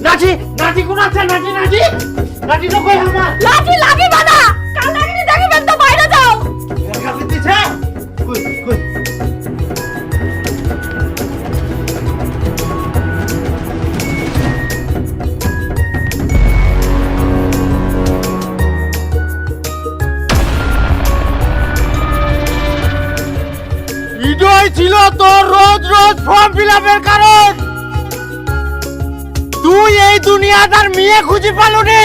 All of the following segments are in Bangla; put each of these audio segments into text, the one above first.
নাচি নাচি কোন আছে নাচি নাচি নাচি তো কই আমার লাঠি লাগিবে না, কাল লাগিনি দেখিবেন তো বাইরে যাও। কাকে দিছে কই কই ইডই ছিল তোর রোজ রোজ ফর্ম ফিলআপের কারণ। তুই এই দুনিয়াটার মেয়ে খুঁজে পালনি,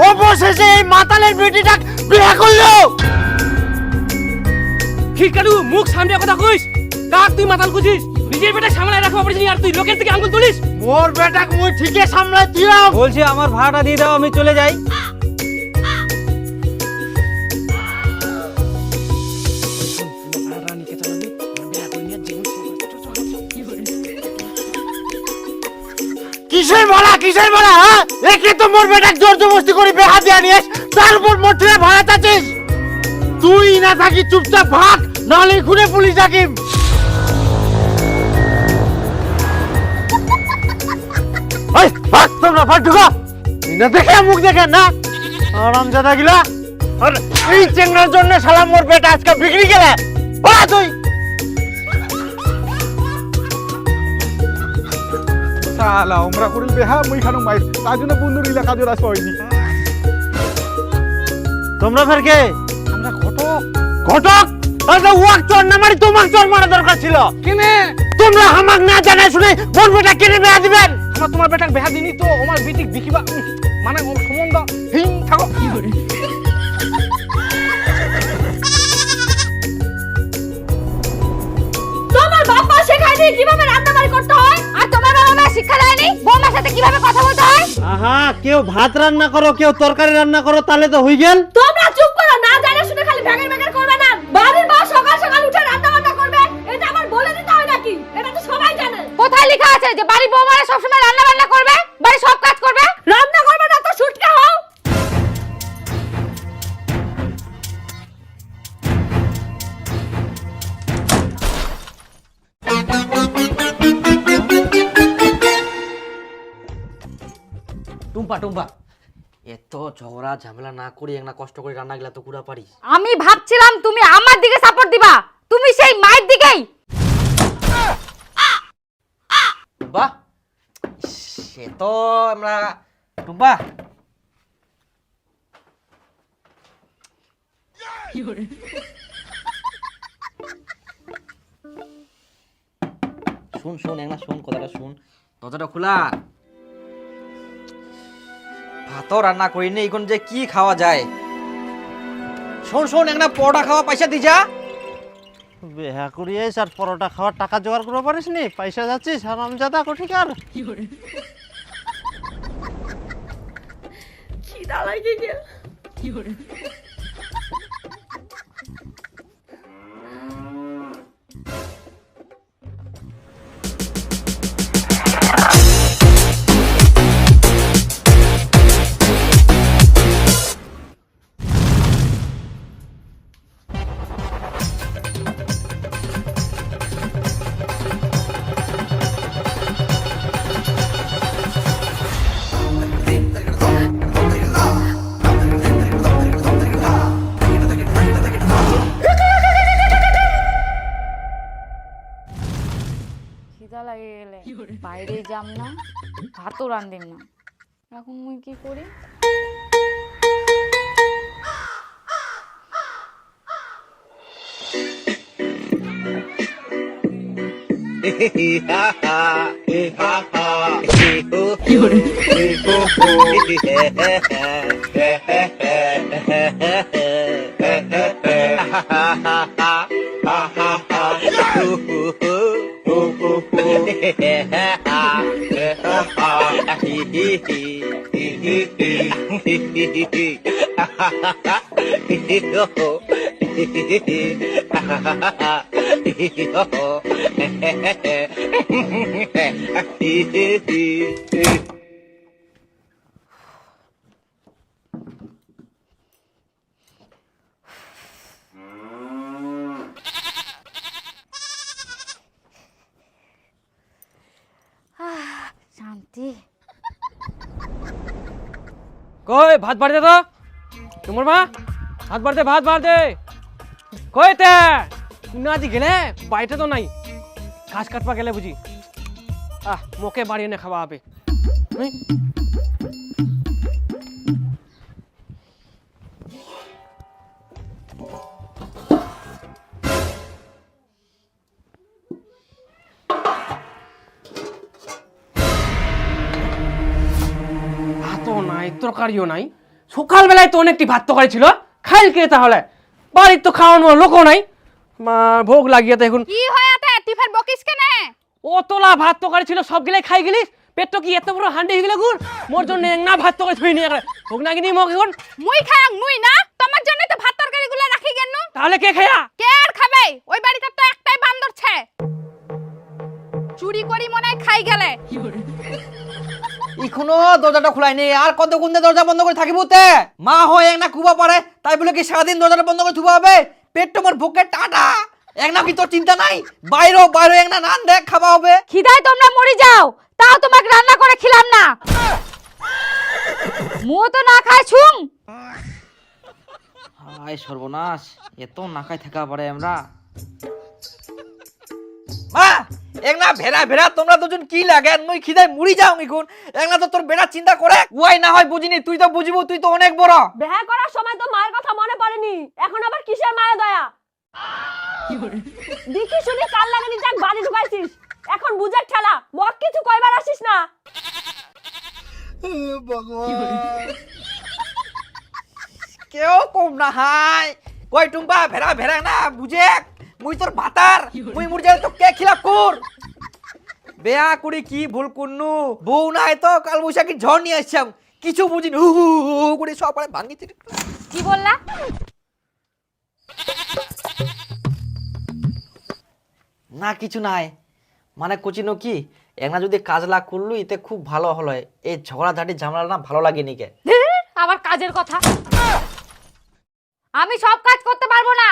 অবশেষে এই মাতালের বেটিটা বিয়ে করলো। খিরকালু মুখ সামনে কথা কইস, কাক তুই মাতাল খুঁজিস, নিজের বেটা সামলায় রাখবা পারিস আর তুই লোকের থেকে আঙ্গুল তুলিস। মোর বেটাকে মুই ঠিকই সামলাই দিলাম। বলছি আমার ভাড়াটা দিয়ে দাও, আমি চলে যাই। কিসের বলা কিসের বলা, হ্যাঁ একে তো মোর বেটাকে জোর জবরদস্তি করে বেহা দিয়া নিয়েস, তারপর মোটরে ভাড়া চাচ্ছিস। তুই না থাকি চুপচাপ ভাগ, নাহলে খুনে পুলিশ ডাকিম। ওই ভাগ, তোমরা ভাগ ঢুকো। না দেখে মুখ দেখে না আরামজাদা গিলা। আর এই চেংড়ার জন্য শালা মোর বেটা আজকে বিক্রি গেলে বলা তুই। সালা ওমরা করিল বেহা মুই খানো মাইর তার জন্য বন্ধুর ইলা কাজে রাস পাইনি। তোমরা ফের কে? আমরা ঘটক। ঘটক? আরে ওয়াক চোর না মারি তোমার চোর মারা দরকার ছিল। কেনে তোমরা আমাক না জানা শুনে বোন বেটা কেনে বেয়া দিবেন? আমার তোমার বেটাকে বেহা দিনি তো আমার বিটিক বিকিবা মানে ও সম্বন্ধ হিং থাকো। তোমার বাবা শেখায়নি কিভাবে রান্না বাড়ি করতে হয়, আর তোমার বাবা মা শিক্ষা দেয়নি বৌমার সাথে কিভাবে কথা বলতে হয়। আহা, কেউ ভাত রান্না করো, কেউ তরকারি রান্না করো, তাহলে তো হই গেল। তোমরা চুপ করো, না জানা শুনে খালি ভ্যাগের ভ্যাগের করবে না। বাড়ির বউ সকাল সকাল উঠে রান্না বান্না করবে, এটা আমার বলে দিতে হয় নাকি? এটা তো সবাই জানে। কোথায় লেখা আছে যে বাড়ির বউ মানে সবসময় রান্না বান্না করবে, বাড়ির সব কাজ করবে? রান্না করবে না তো শুটকে হও। টুম্পা টুম্পা এত ঝগড়া ঝামেলা না করি একটা কষ্ট করে রান্না গেলা তো পুরা পারিস। আমি ভাবছিলাম তুমি আমার দিকে সাপোর্ট দিবা, তুমি সেই মায়ের দিকেই। টুম্পা সে তো আমরা টুম্পা শুন শুন একটা শুন কথাটা শুন, দরজাটা খোলা। ভাতও রান্না করিনি, এখন যে কি খাওয়া যায়। শোন শোন একটা পরোটা খাওয়া পয়সা দি যা। বেহা করিয়েছ আর পরোটা খাওয়ার টাকা জোগাড় করতে পারিস নি, পয়সা যাচ্ছিস আরামজাদা কোঠিকার। খিদা লাগে গেল। খিদা লাগে গেলে বাইরে যাম না, ভাতও রান্ধিম না, এখন মুই কি করি? শান্তি। কই ভাত বাড় দে তো তোমার মা ভাত বাড় দে ভাত বাড় দে কই তে না দি গেলে বাড়িতে তো নাই ঘাস কাটবা গেলে বুঝি মোকে বাড়ি এনে খাওয়া হবে ভাতও নাই তরকারিও নাই সকালবেলায় তো অনেকটি ভাত তরকারি ছিল খাইল কে তাহলে বাড়ির তো খাওয়ানোর লোকও নাই মা ভোগ লাগিয়ে তো এখন কি হয়াতে তুই ফের বকিস কেনে ও তোলা ভাত তরকারি ছিল সব গিলাই খাই গেলিস পেট কি এত বড় হান্ডি হয়ে গেল গুড় মোর জন্য না ভাত তরকারি থুই নি ভোগ নাগিনি মগ এখন মুই খাং মুই না তোমার জন্য তো ভাত তরকারিগুলো রাখি কেন তাহলে কে খায়া কে আর খাবে ওই বাড়িতে তো একটাই বান্দর ছে চুরি করি মনে হয় খাই গেলে এখনো দরজাটা খোলাই নেই আর কতক্ষণ দরজা বন্ধ করে থাকিব তে মা হয় এক না কুবা পারে তাই বলে কি সারাদিন দরজাটা বন্ধ করে থুবা হবে পেট তোমার ভোকে টাটা এক না কি তোর চিন্তা নাই বাইরে বাইরে এক না নান দেখ খাওয়া হবে খিদায় তোমরা মরে যাও তাও তোমাকে রান্না করে খিলাম না মু তো না খাই ছুম হায় সর্বনাশ এত না খাই থাকা পারে আমরা মা একনা ভেড়া ভেড়া তোমরা দুজন কি লাগে মই খিদায় মরি যাও এখন একনা তো তোর বেড়া চিন্তা করে ওই না হয় বুঝিনি তুই তো বুঝিবো তুই তো অনেক বড় বিয়ে করার সময় তো মায়ের কথা মনে পড়েনি এখন আবার কিসের মায়া দয়া দেখি শুনি কাল লাগানি যাক বাড়ি ঢুকাইছিস এখন বুঝার ঠেলা মক কিছু কইবার আসিস না কেউ কম না হাই কই টুম্পা ভেড়া ভেড়া না বুঝে মুই তোর ভাতার মুই মুর যাই তো কে খিলা কর বেয়া কুড়ি কি ভুল করনু বউ নাই তো কাল বৈশাখী ঝড় নিয়ে আসছাম কিছু বুঝিনি হু হু হু করে সব পারে ভাঙি কি বললা না কিছু নাই মানে কোচিনো কি একনা যদি কাজ লাগ করলু এতে খুব ভালো হলো এই ঝগড়াঝাটি ঝামেলা না ভালো লাগে নিকে আবার কাজের কথা আমি সব কাজ করতে পারবো না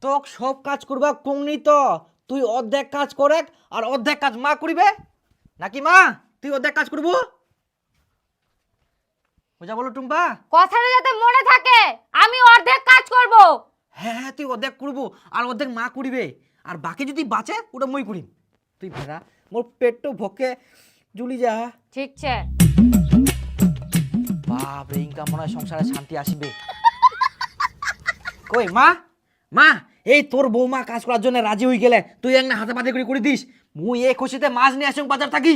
তোক সব কাজ করবা কোংনি তো তুই অর্ধেক কাজ করে আর অর্ধেক কাজ মা করিবে নাকি মা তুই অর্ধেক কাজ করবো বুঝা বলো টুম্পা কথাটা যাতে মনে থাকে আমি অর্ধেক কাজ করব হ্যাঁ হ্যাঁ তুই অর্ধেক করবো আর অর্ধেক মা করিবে আর বাকি যদি বাঁচে ওটা মই করিম তুই ভেড়া মোর পেটটো ভকে জুলি যা ঠিক আছে বাপ রে ইনকাম মনে হয় সংসারে শান্তি আসবে কই মা মা এই তোর বৌমা কাজ করার জন্য রাজি হয়ে গেলে তুই একটা হাতে পাতে করে দিস মুই এই খুশিতে মাছ নিয়ে আসুন বাজার থাকি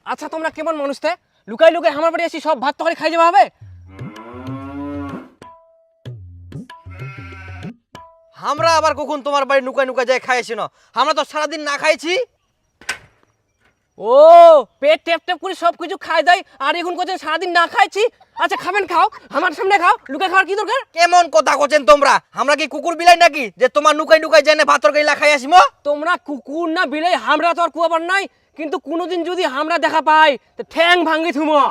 আচ্ছা তোমরা কেমন মানুষ তে লুকাই লুকাই আমার বাড়ি আসি সব ভাত তরকারি খাই যাওয়া হবে আমরা আবার কখন তোমার বাড়ি নুকাই নুকাই যায় খাইছি না আমরা তো সারাদিন না খাইছি ও পেট টেপ টেপ করে সব কিছু খাই দেয় আর এখন কোথায় সারাদিন না খাইছি আচ্ছা খাবেন খাও আমার সামনে খাও লুকাই খাওয়ার কি দরকার কেমন কথা করছেন তোমরা আমরা কি কুকুর বিলাই নাকি যে তোমার নুকাই নুকাই যায় ভাত তরকারি খাই আসিমো তোমরা কুকুর না বিলাই আমরা তো আর কুয়াবার নাই কিন্তু কোনোদিন যদি আমরা দেখা পাই তো ঠ্যাং ভাঙ্গি থুমো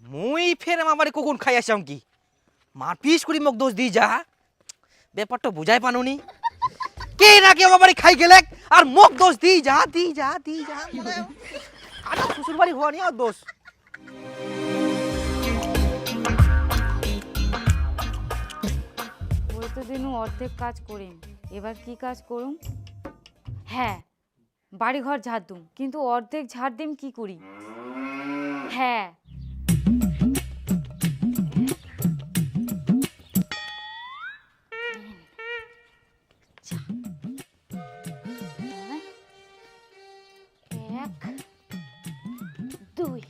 মুই ফের আমার বাড়ি কখন খাই আসাম কি মার পিস করি মোক দোষ দিই যা ব্যাপারটা বুঝাই পানুনি কে না কে আমার বাড়ি খাই গেলে আর মোক দোষ দিই যা আর শ্বশুর বাড়ি হওয়া নিয়ে আর দোষ ওই তো দিনু অর্ধেক কাজ করিম এবার কি কাজ করুম হ্যাঁ বাড়ি ঘর ঝাড় দুম কিন্তু অর্ধেক ঝাড় দিম কি করি হ্যাঁ এক দুই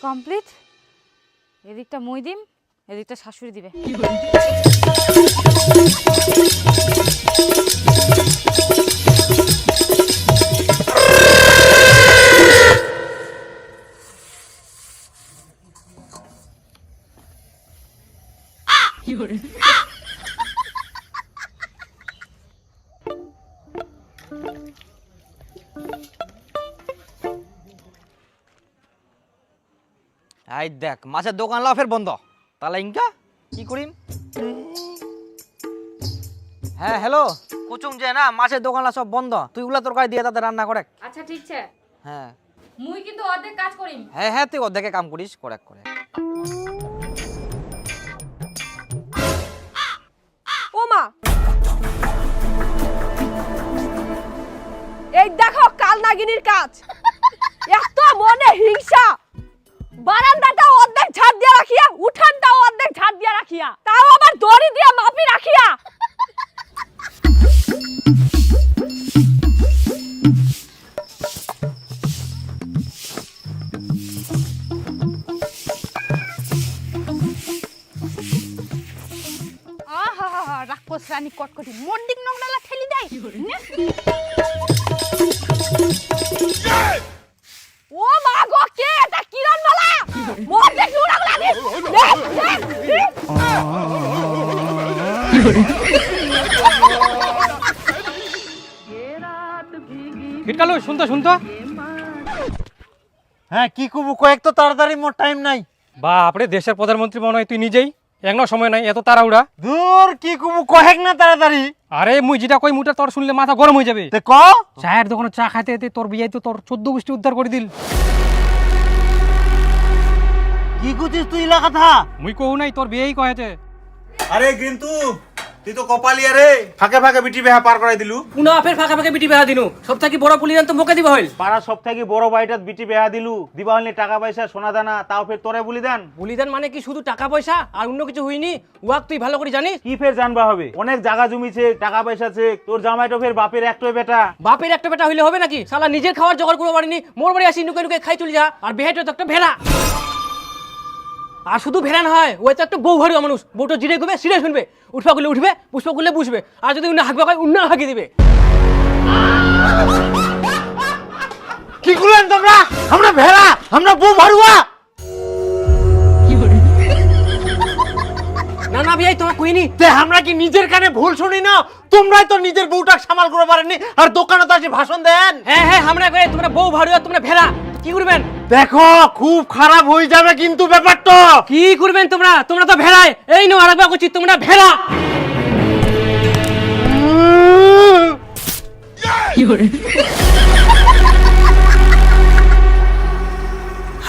কমপ্লিট। এদিকটা মই দিম, এদিকটা শাশুড়ি দিবে। এই দেখ মাছের দোকান লাও ফের বন্ধ, তাহলে ইনকা কি করিম? হ্যাঁ হ্যালো, কুচুং যে না মাছের দোকানলা সব বন্ধ, তুই উলা তরকারি দিয়ে তাতে রান্না করে। আচ্ছা ঠিক আছে, হ্যাঁ মুই কিন্তু অর্ধেক কাজ করিম। হ্যাঁ হ্যাঁ, তুই অর্ধেকে কাম করিস, করে করে। ও মা, এই দেখো কাল নাগিনীর কাজ। এত মনে হিংসা, বারান্দাটা অর্ধেক ঝাড় দিয়ে রাখিয়া, উঠানটাও অর্ধেক ঝাড় দিয়ে রাখিয়া, তাও আবার দড়ি দিয়ে মাপি রাখিয়া। রাক্ষস রানী কটকটি মন্ডিং নোংরালা ঠেলি দেয়। ও মা গো, কে এটা? কিরণ মালা মন্ডিং নোংরালা নি। হিটকালু শুনতো শুনতো। হ্যাঁ কি করবো, কয়েক তো তাড়াতাড়ি, মোর টাইম নাই। বাপরে, দেশের প্রধানমন্ত্রী মনে হয় তুই নিজেই, এখনো সময় নাই, এত তাড়াহুড়া। দূর কি করবো, কয়েক না তাড়াতাড়ি। আরে মুই যেটা কই মুটা তোর শুনলে মাথা গরম হয়ে যাবে। তে ক। চায়ের দোকানে চা খাইতে যেতে তোর বিয়ে তো তোর 14 গোষ্ঠী উদ্ধার করে দিল। কি করছিস তুই ইলা কথা? মুই কহু নাই, তোর বিয়েই কয়েছে। আরে কিন্তু তুই তো কপালিয়া রে, ফাঁকে ফাঁকে বিটি বেহা পার করাই দিলু। পুনা ফের ফাঁকা ফাঁকা বিটি বেহা দিনু, সবথেকে বড় পুলিয়ান তো মোকে দিবা হইল। পাড়া সব থেকে বড় বাড়িটাত বিটি বেহা দিলু, দিবা হলে টাকা পয়সা সোনা দানা, তাও ফের তোরে বলি দেন। বলিদান মানে কি শুধু টাকা পয়সা আর অন্য কিছু হইনি? উয়াক তুই ভালো করে জানিস। কি ফের জানবা হবে, অনেক জায়গা জমিছে, টাকা পয়সা আছে, তোর জামাইটো ফের বাপের একটাই বেটা। বাপের একটা বেটা হইলে হবে নাকি? শালা নিজের খাওয়ার জোগাড় করে পারিনি, মোর বাড়ি আসি নুকে নুকে খাই চলে যা, আর বেহেটা তো একটা ভেড়া। আর শুধু ভেড়া না হয়, ওই তো একটা বউ ভাড়ুয়া মানুষ, বউটা জিরে ঘুমে সিরে শুনবে, উঠবা করলে উঠবে, পুষ্প করলে বুঝবে, আর যদি উন্না হাঁকবা হয় উন্না হাঁকি দিবে। কি করলেন তোমরা? আমরা ভেড়া, আমরা বউ ভাড়ুয়া। না না ভাই, তোমার কইনি। তে আমরা কি নিজের কানে ভুল শুনি না? তোমরাই তো নিজের বউটা সামাল করে পারেননি, আর দোকানে তো এসে ভাষণ দেন। হ্যাঁ হ্যাঁ, আমরা কই তোমরা বউ ভাড়ুয়া, তোমরা ভেড়া, কি করবেন? দেখো খুব খারাপ হয়ে যাবে কিন্তু ব্যাপারটা। কি করবেন তোমরা? তোমরা তো ভেড়ায়। এই নো আরেকবার কইছি, তোমরা ভেড়া।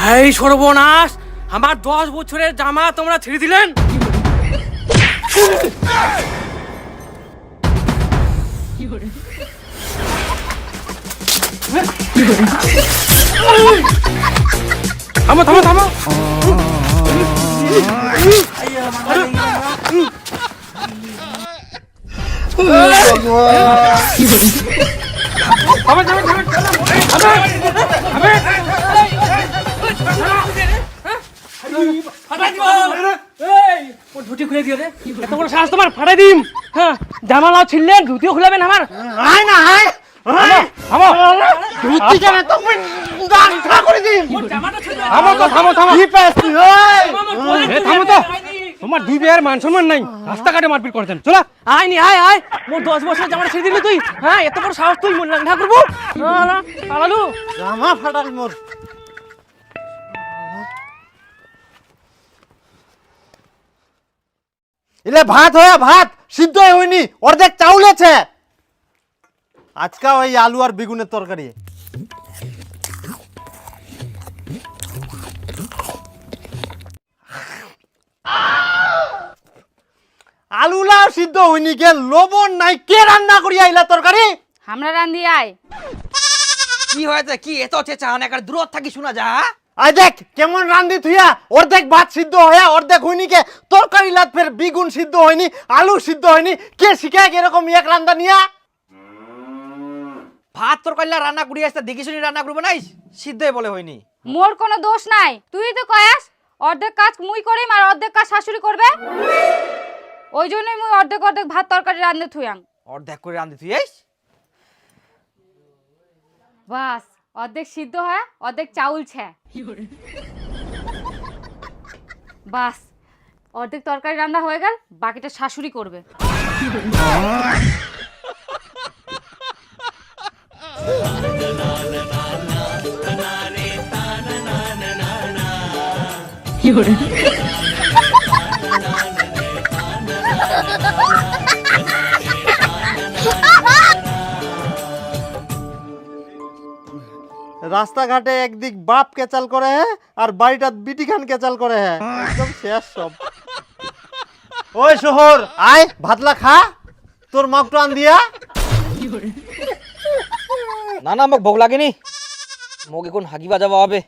হাই সর্বনাশ, আমার 10 বছরের জামা তোমরা ছিঁড়ে দিলেন। থামো থামো থামো। ধুতি খুলে দিও রে, এত বড় সাহস তোমার, ফাটাই দিম। হ্যাঁ, জামা লাও ছিড়লে ধুতিও খুলাবেন আমার। আয় না আয়, থামো ধুতি কেন তো দান খা করে দিই। থামো তো, থামো থামো। কি পাস তুই? এ থামো তো, তোমার দুই বিয়ের মান সম্মান নাই, রাস্তাঘাটে মারপিট করছেন। চলো আয় নি, আয় আয়। মোর 10 বছর জামা ছেড়ে দিলি তুই? হ্যাঁ, এত বড় সাহস তুই? মন না করবো আলালু, জামা ফাটাল মোর। এলে ভাত হয়ে ভাত সিদ্ধ হয়নি, অর্ধেক চাউল আছে। আজকে ওই আলু আর বেগুনের তরকারি। আলুলাও সিদ্ধ হয়নি, কে লবণ নাই, কে রান্না করি আইলা তরকারি? আমরা রান্ধি আয়। কি হয়েছে? কি এত চেঁচা অনেক আর দূর থাকি শোনা যা। আই দেখ কেমন রান্ধি থুইয়া, অর্ধেক ভাত সিদ্ধ হয়ে অর্ধেক হয়নি, কে তরকারি লাত ফের বেগুন সিদ্ধ হয়নি, আলু সিদ্ধ হয়নি, কে শিখায় এরকম এক রান্না নিয়া? ভাত তরকারি রান্না করি আসতে দেখি শুনি রান্না করবো নাই, সিদ্ধই বলে হয়নি। মোর কোনো দোষ নাই, তুই তো কয়াস অর্ধেক কাজ মুই করিম আর অর্ধেক কাজ শাশুড়ি করবে, ওই জন্যই মুই অর্ধেক অর্ধেক ভাত তরকারি রান্ধে থুয়াং। অর্ধেক করে রাঁধি তুই এই বাস অর্ধেক সিদ্ধ হয় অর্ধেক চাউল ছে, বাস অর্ধেক তরকারি রান্না হয়ে গেল, বাকিটা শাশুড়ি করবে। রাস্তাঘাটে একদিক বাপ কেচাল করে হ্যাঁ আর বাড়িটা বিটি খান কেচাল করে হ্যাঁ, একদম শেষ সব। ওই শহর আয় ভাতলা খা, তোর মাকটু আন দিয়া। না না মোক ভোগ লাগেনি, মোক এখন হাগিবা যাওয়া হবে।